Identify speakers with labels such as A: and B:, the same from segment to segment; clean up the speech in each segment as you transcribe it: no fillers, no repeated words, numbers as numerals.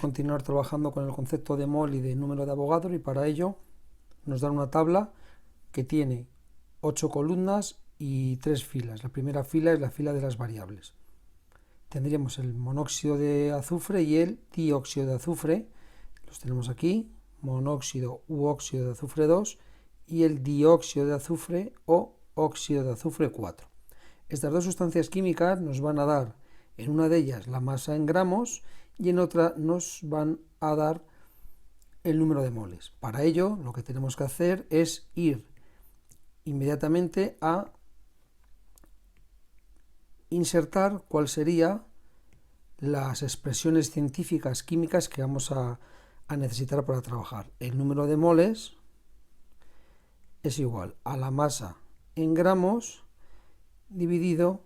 A: continuar trabajando con el concepto de mol y de número de Avogadro, y para ello nos dan una tabla que tiene 8 columnas y 3 filas. La primera fila es la fila de las variables. Tendríamos el monóxido de azufre y el dióxido de azufre. Los tenemos aquí, monóxido u óxido de azufre 2 y el dióxido de azufre o óxido de azufre 4. Estas dos sustancias químicas nos van a dar, en una de ellas, la masa en gramos y en otra nos van a dar el número de moles. Para ello, lo que tenemos que hacer es ir inmediatamente a insertar cuál sería las expresiones científicas químicas que vamos a necesitar para trabajar. El número de moles es igual a la masa en gramos dividido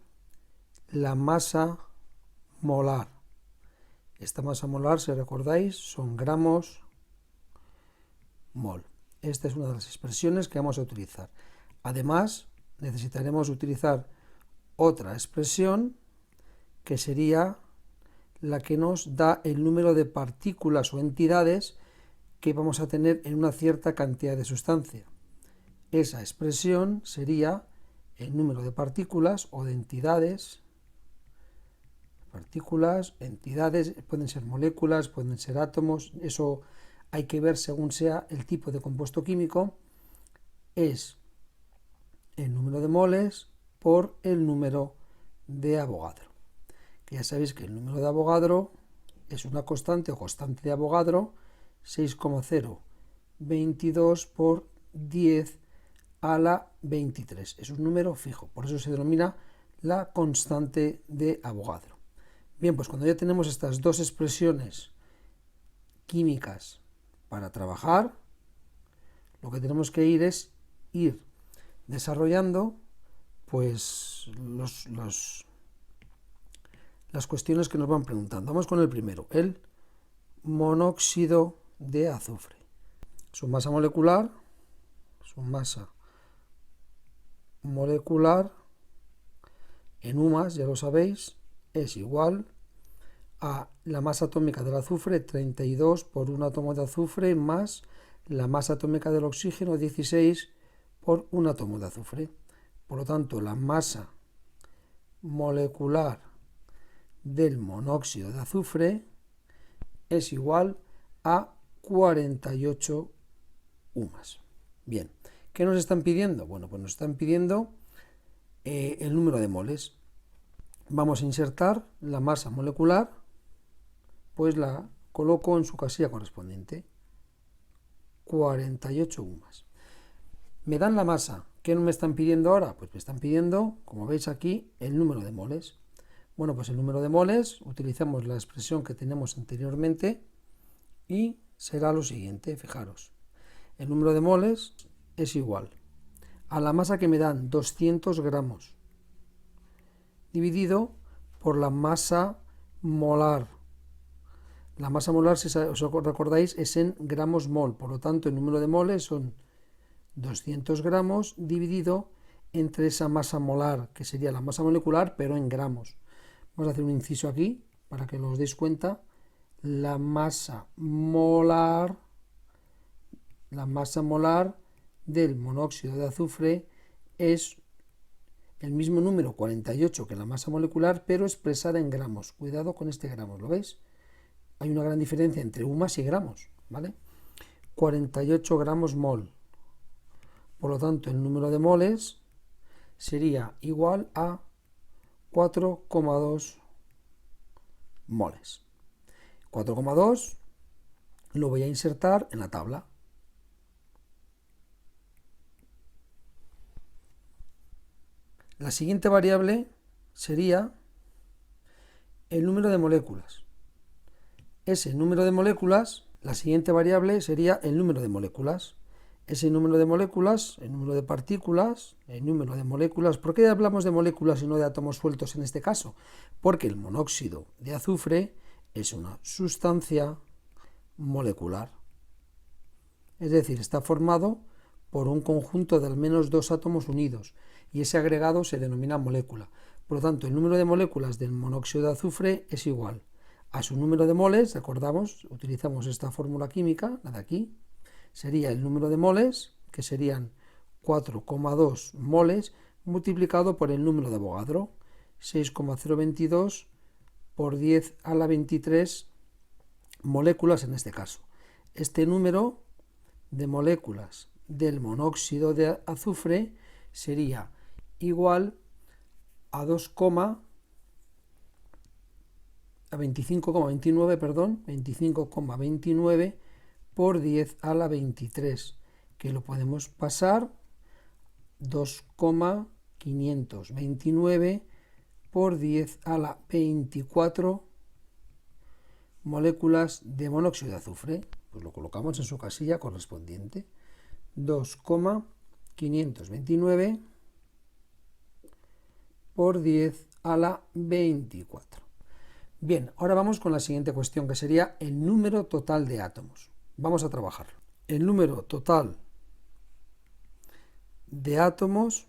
A: la masa molar. Esta masa molar, si recordáis, son gramos mol. Esta es una de las expresiones que vamos a utilizar. Además, necesitaremos utilizar otra expresión que sería la que nos da el número de partículas o entidades que vamos a tener en una cierta cantidad de sustancia. Esa expresión sería el número de partículas o de entidades. Entidades, pueden ser moléculas, pueden ser átomos, eso hay que ver según sea el tipo de compuesto químico, es el número de moles por el número de Avogadro. Que ya sabéis que el número de Avogadro es una constante o constante de Avogadro 6,022 por 10 a la 23. Es un número fijo, por eso se denomina la constante de Avogadro. Bien, pues cuando ya tenemos estas dos expresiones químicas para trabajar, lo que tenemos que ir es ir desarrollando pues las cuestiones que nos van preguntando. Vamos con el primero, el monóxido de azufre. Su masa molecular en UMAS, ya lo sabéis, es igual a la masa atómica del azufre, 32 por un átomo de azufre, más la masa atómica del oxígeno, 16 por un átomo de azufre. Por lo tanto, la masa molecular del monóxido de azufre es igual a 48 UMAS. Bien, ¿qué nos están pidiendo? Bueno, pues nos están pidiendo el número de moles. Vamos a insertar la masa molecular, pues la coloco en su casilla correspondiente, 48 UMAS. Me dan la masa. ¿Qué me están pidiendo ahora? Pues me están pidiendo, como veis aquí, el número de moles. Bueno, pues el número de moles, utilizamos la expresión que tenemos anteriormente y será lo siguiente, fijaros. El número de moles es igual a la masa que me dan, 200 gramos, dividido por la masa molar. La masa molar, si os recordáis, es en gramos mol, por lo tanto el número de moles son 200 gramos dividido entre esa masa molar, que sería la masa molecular, pero en gramos. Vamos a hacer un inciso aquí para que os deis cuenta. La masa molar del monóxido de azufre es el mismo número, 48, que la masa molecular, pero expresada en gramos. Cuidado con este gramos, ¿lo veis? Hay una gran diferencia entre UMAS y gramos, ¿vale? 48 gramos mol. Por lo tanto, el número de moles sería igual a 4,2 moles. 4,2 lo voy a insertar en la tabla. La siguiente variable sería el número de moléculas. Ese número de moléculas, la siguiente variable sería el número de moléculas. Ese número de moléculas, el número de partículas, el número de moléculas. ¿Por qué hablamos de moléculas y no de átomos sueltos en este caso? Porque el monóxido de azufre es una sustancia molecular. Es decir, está formado por un conjunto de al menos dos átomos unidos y ese agregado se denomina molécula. Por lo tanto, el número de moléculas del monóxido de azufre es igual a su número de moles, recordamos, utilizamos esta fórmula química, la de aquí, sería el número de moles, que serían 4,2 moles, multiplicado por el número de Avogadro, 6,022 por 10 a la 23 moléculas en este caso. Este número de moléculas del monóxido de azufre sería igual a 25,29 por 10 a la 23, que lo podemos pasar 2,529 por 10 a la 24 moléculas de monóxido de azufre. Pues lo colocamos en su casilla correspondiente. 2,529 por 10 a la 24. Bien, ahora vamos con la siguiente cuestión, que sería el número total de átomos. Vamos a trabajarlo. El número total de átomos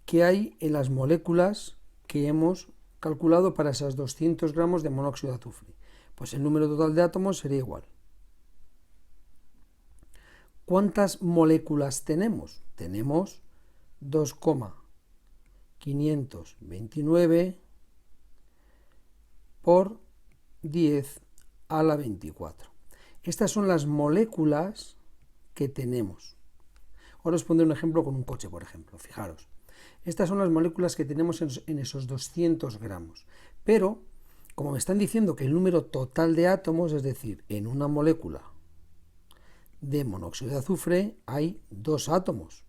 A: que hay en las moléculas que hemos calculado para esas 200 gramos de monóxido de azufre. Pues el número total de átomos sería igual. ¿Cuántas moléculas tenemos? Tenemos 2,529 por 10 a la 24. Estas son las moléculas que tenemos. Ahora os pondré un ejemplo con un coche, por ejemplo. Fijaros. Estas son las moléculas que tenemos en esos 200 gramos. Pero, como me están diciendo que el número total de átomos, es decir, en una molécula de monóxido de azufre hay 2 átomos,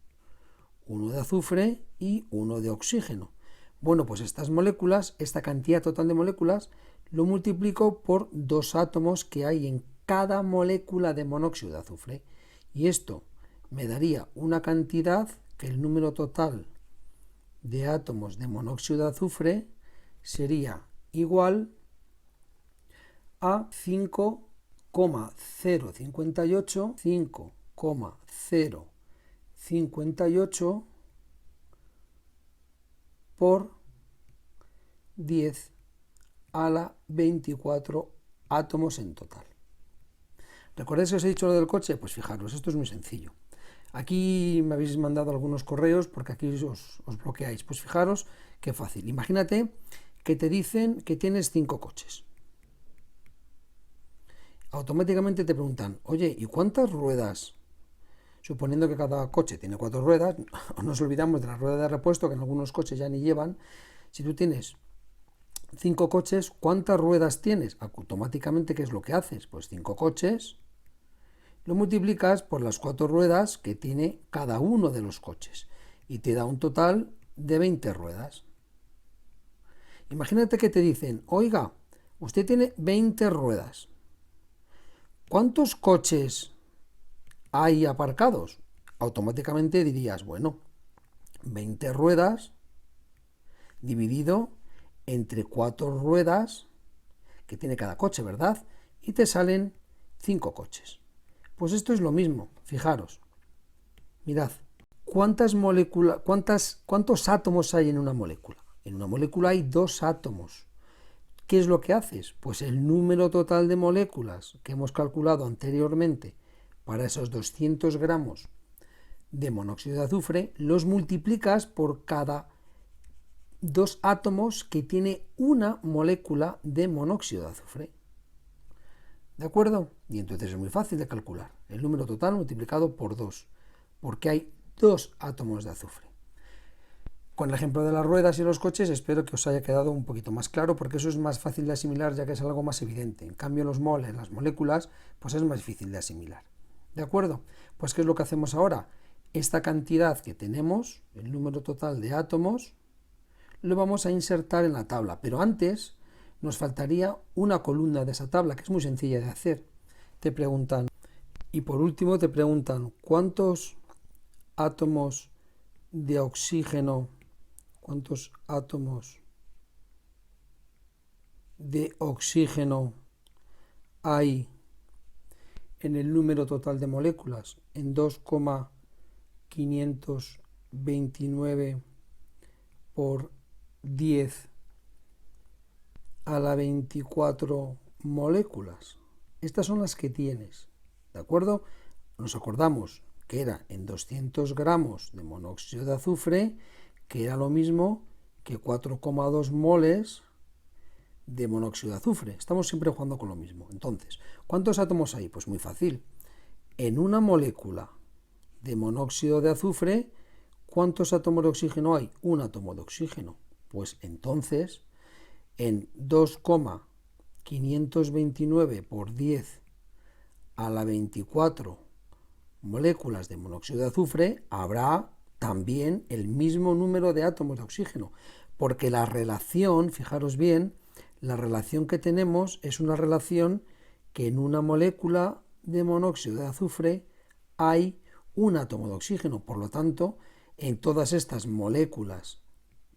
A: uno de azufre y uno de oxígeno. Bueno, pues estas moléculas, esta cantidad total de moléculas, lo multiplico por 2 átomos que hay en cada molécula de monóxido de azufre. Y esto me daría una cantidad que el número total de átomos de monóxido de azufre sería igual a 5,058 por 10 a la 24 átomos en total. ¿Recordáis que os he dicho lo del coche? Pues fijaros, esto es muy sencillo. Aquí me habéis mandado algunos correos porque aquí os bloqueáis. Pues fijaros qué fácil. Imagínate que te dicen que tienes 5 coches. Automáticamente te preguntan, oye, ¿y cuántas ruedas? Suponiendo que cada coche tiene 4 ruedas, no nos olvidamos de la rueda de repuesto, que en algunos coches ya ni llevan. Si tú tienes 5 coches, ¿cuántas ruedas tienes? Automáticamente, ¿qué es lo que haces? Pues 5 coches, lo multiplicas por las 4 ruedas que tiene cada uno de los coches y te da un total de 20 ruedas. Imagínate que te dicen, oiga, usted tiene 20 ruedas. ¿Cuántos coches hay aparcados? Automáticamente dirías, bueno, 20 ruedas dividido entre 4 ruedas que tiene cada coche, ¿verdad? Y te salen 5 coches. Pues esto es lo mismo, fijaros. Mirad, ¿cuántos átomos hay en una molécula? En una molécula hay 2 átomos. ¿Qué es lo que haces? Pues el número total de moléculas que hemos calculado anteriormente para esos 200 gramos de monóxido de azufre, los multiplicas por cada 2 átomos que tiene una molécula de monóxido de azufre. ¿De acuerdo? Y entonces es muy fácil de calcular. El número total multiplicado por 2, porque hay 2 átomos de azufre. Con el ejemplo de las ruedas y los coches espero que os haya quedado un poquito más claro, porque eso es más fácil de asimilar ya que es algo más evidente. En cambio los moles, las moléculas, pues es más difícil de asimilar. ¿De acuerdo? Pues ¿qué es lo que hacemos ahora? Esta cantidad que tenemos, el número total de átomos, lo vamos a insertar en la tabla, pero antes nos faltaría una columna de esa tabla, que es muy sencilla de hacer. Te preguntan, y por último te preguntan, ¿cuántos átomos de oxígeno hay en el número total de moléculas? En 2,529 por 10 a la 24 moléculas. Estas son las que tienes, ¿de acuerdo? Nos acordamos que era en 200 gramos de monóxido de azufre, que era lo mismo que 4,2 moles de monóxido de azufre. Estamos siempre jugando con lo mismo. Entonces, ¿cuántos átomos hay? Pues muy fácil. En una molécula de monóxido de azufre, ¿cuántos átomos de oxígeno hay? Un átomo de oxígeno. Pues entonces, en 2,529 por 10 a la 24 moléculas de monóxido de azufre, habrá también el mismo número de átomos de oxígeno, porque la relación, fijaros bien, la relación que tenemos es una relación que en una molécula de monóxido de azufre hay un átomo de oxígeno. Por lo tanto, en todas estas moléculas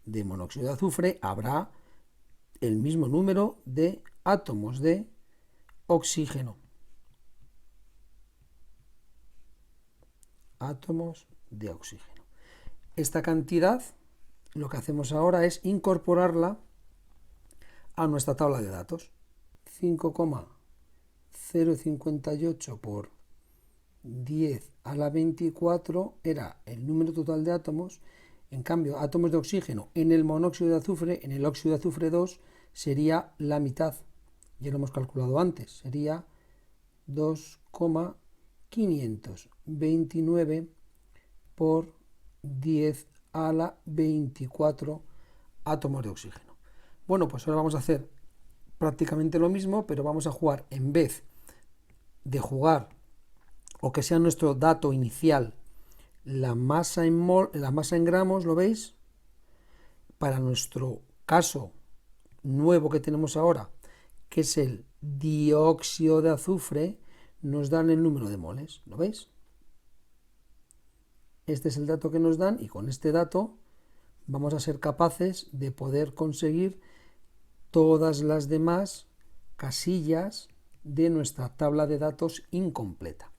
A: de monóxido de azufre habrá el mismo número de átomos de oxígeno. Átomos de oxígeno. Esta cantidad, lo que hacemos ahora es incorporarla a nuestra tabla de datos. 5,058 por 10 a la 24 era el número total de átomos. En cambio, átomos de oxígeno en el monóxido de azufre, en el óxido de azufre 2, sería la mitad. Ya lo hemos calculado antes. Sería 2,529 por 10 a la 24 átomos de oxígeno. Bueno, pues ahora vamos a hacer prácticamente lo mismo, pero vamos a jugar, en vez de jugar o que sea nuestro dato inicial la masa en gramos, ¿lo veis? Para nuestro caso nuevo que tenemos ahora, que es el dióxido de azufre, nos dan el número de moles, ¿lo veis? Este es el dato que nos dan y con este dato vamos a ser capaces de poder conseguir todas las demás casillas de nuestra tabla de datos incompleta.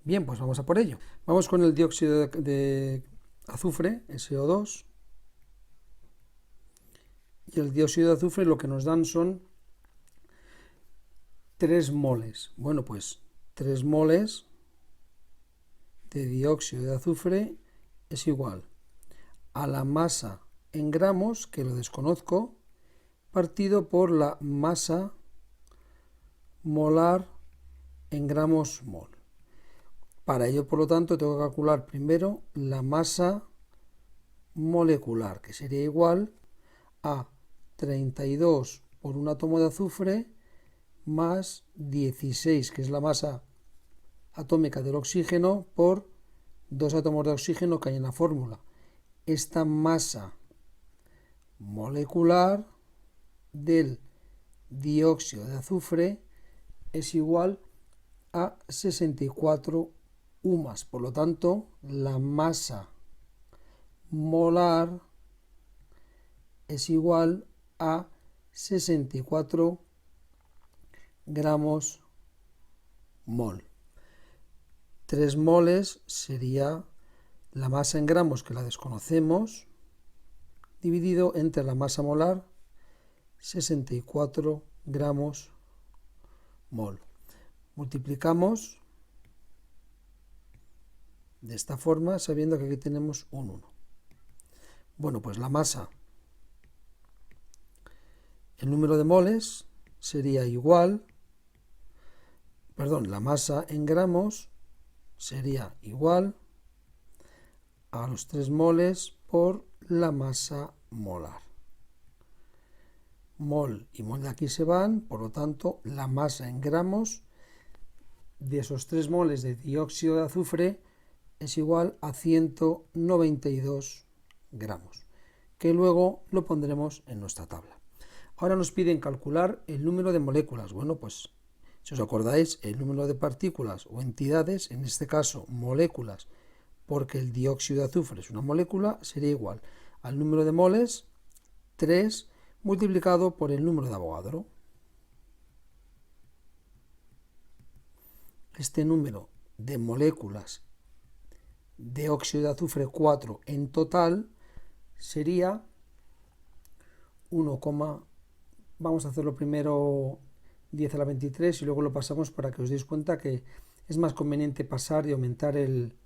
A: Bien, pues vamos a por ello. Vamos con el dióxido de azufre, SO2. Y el dióxido de azufre lo que nos dan son 3 moles. Bueno, pues 3 moles de dióxido de azufre es igual a la masa en gramos, que lo desconozco, partido por la masa molar en gramos mol. Para ello, por lo tanto, tengo que calcular primero la masa molecular, que sería igual a 32 por un átomo de azufre más 16, que es la masa atómica del oxígeno, por 2 átomos de oxígeno que hay en la fórmula. Esta masa molecular del dióxido de azufre es igual a 64 UMAS. Por lo tanto, la masa molar es igual a 64 gramos mol. 3 moles sería la masa en gramos, que la desconocemos, dividido entre la masa molar, 64 gramos mol. Multiplicamos de esta forma, sabiendo que aquí tenemos un 1. Bueno, pues la masa, el número de moles sería igual, la masa en gramos sería igual a los 3 moles por la masa molar. Mol y mol de aquí se van, por lo tanto, la masa en gramos de esos 3 moles de dióxido de azufre es igual a 192 gramos, que luego lo pondremos en nuestra tabla. Ahora nos piden calcular el número de moléculas. Bueno, pues si os acordáis, el número de partículas o entidades, en este caso moléculas, porque el dióxido de azufre es una molécula, sería igual al número de moles, 3, multiplicado por el número de Avogadro. Este número de moléculas de óxido de azufre 4 en total sería 1,4 vamos a hacerlo primero 10 a la 23 y luego lo pasamos para que os deis cuenta que es más conveniente pasar y aumentar el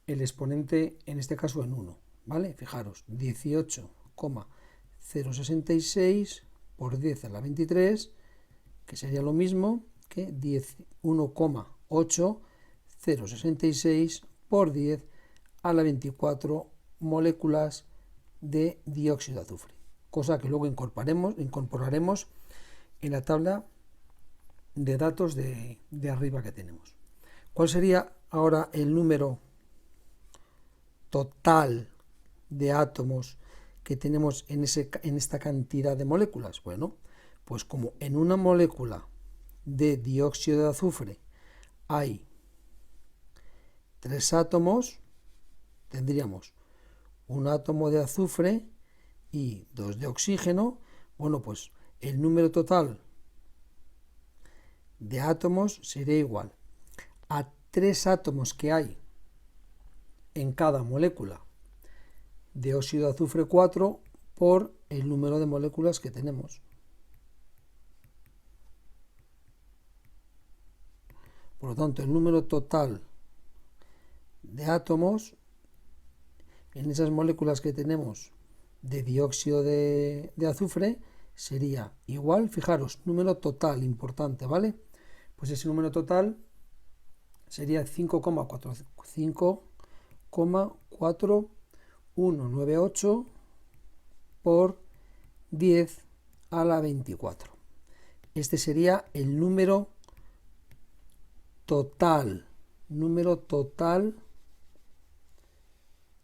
A: exponente, en este caso en 1, ¿vale? Fijaros, 18,066 por 10 a la 23, que sería lo mismo que 1,8066 por 10 a la 24 moléculas de dióxido de azufre, cosa que luego incorporaremos en la tabla de datos de arriba que tenemos. ¿Cuál sería ahora el número total de átomos que tenemos en esta cantidad de moléculas? Bueno, pues como en una molécula de dióxido de azufre hay 3 átomos, tendríamos un átomo de azufre y 2 de oxígeno. Bueno, pues el número total de átomos sería igual a 3 átomos que hay en cada molécula de óxido de azufre 4 por el número de moléculas que tenemos. Por lo tanto, el número total de átomos en esas moléculas que tenemos de dióxido de azufre sería igual, fijaros, número total, importante, ¿vale? Pues ese número total sería 5,4198 por 10 a la 24. Este sería el número total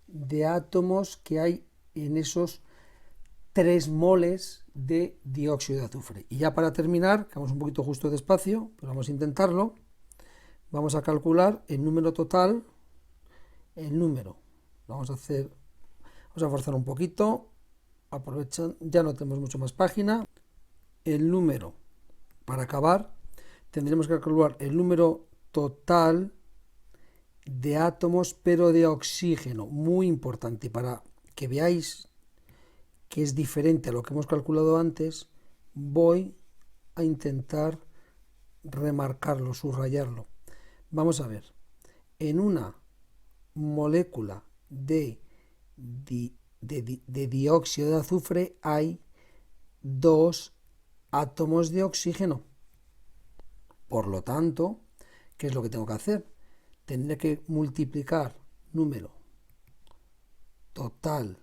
A: de átomos que hay en esos 3 moles de dióxido de azufre. Y ya para terminar, que vamos un poquito justo despacio, pero vamos a intentarlo, vamos a calcular el número total, vamos a forzar un poquito, aprovechan, ya no tenemos mucho más página, el número, para acabar, tendremos que calcular el número total de átomos, pero de oxígeno, muy importante, para que veáis que es diferente a lo que hemos calculado antes, voy a intentar remarcarlo, subrayarlo. Vamos a ver, en una molécula de dióxido de azufre hay 2 átomos de oxígeno. Por lo tanto, ¿qué es lo que tengo que hacer? Tendré que multiplicar número total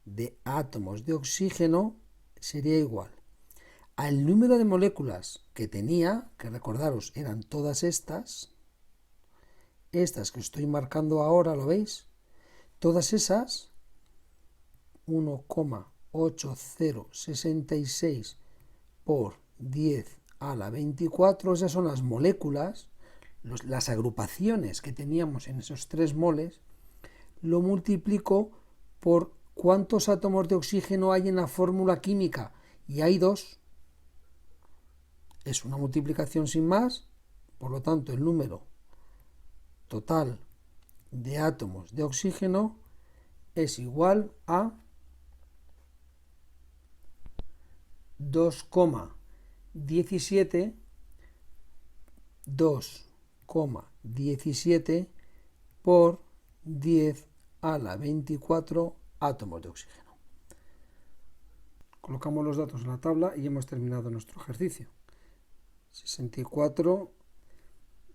A: de átomos de oxígeno sería igual al número de moléculas que tenía, que recordaros eran todas estas que estoy marcando ahora, ¿lo veis? Todas esas, 1,8066 por 10 a la 24, esas son las moléculas, las agrupaciones que teníamos en esos 3 moles, lo multiplico por cuántos átomos de oxígeno hay en la fórmula química, y hay 2. Es una multiplicación sin más, por lo tanto el número total de átomos de oxígeno es igual a 2,17 por 10 a la 24 átomos de oxígeno. Colocamos los datos en la tabla y hemos terminado nuestro ejercicio. 64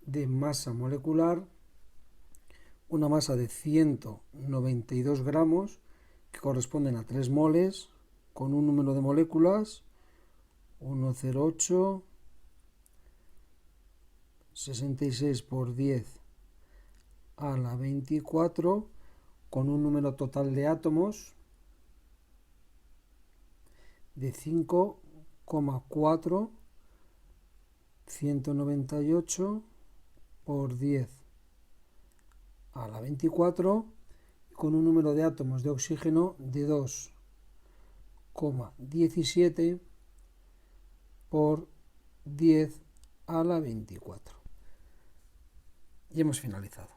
A: de masa molecular, una masa de 192 gramos, que corresponden a 3 moles, con un número de moléculas 108, 66 por 10 a la 24, con un número total de átomos de 5,4, 198 por 10 a la 24, con un número de átomos de oxígeno de 2,17 por 10 a la 24. Y hemos finalizado.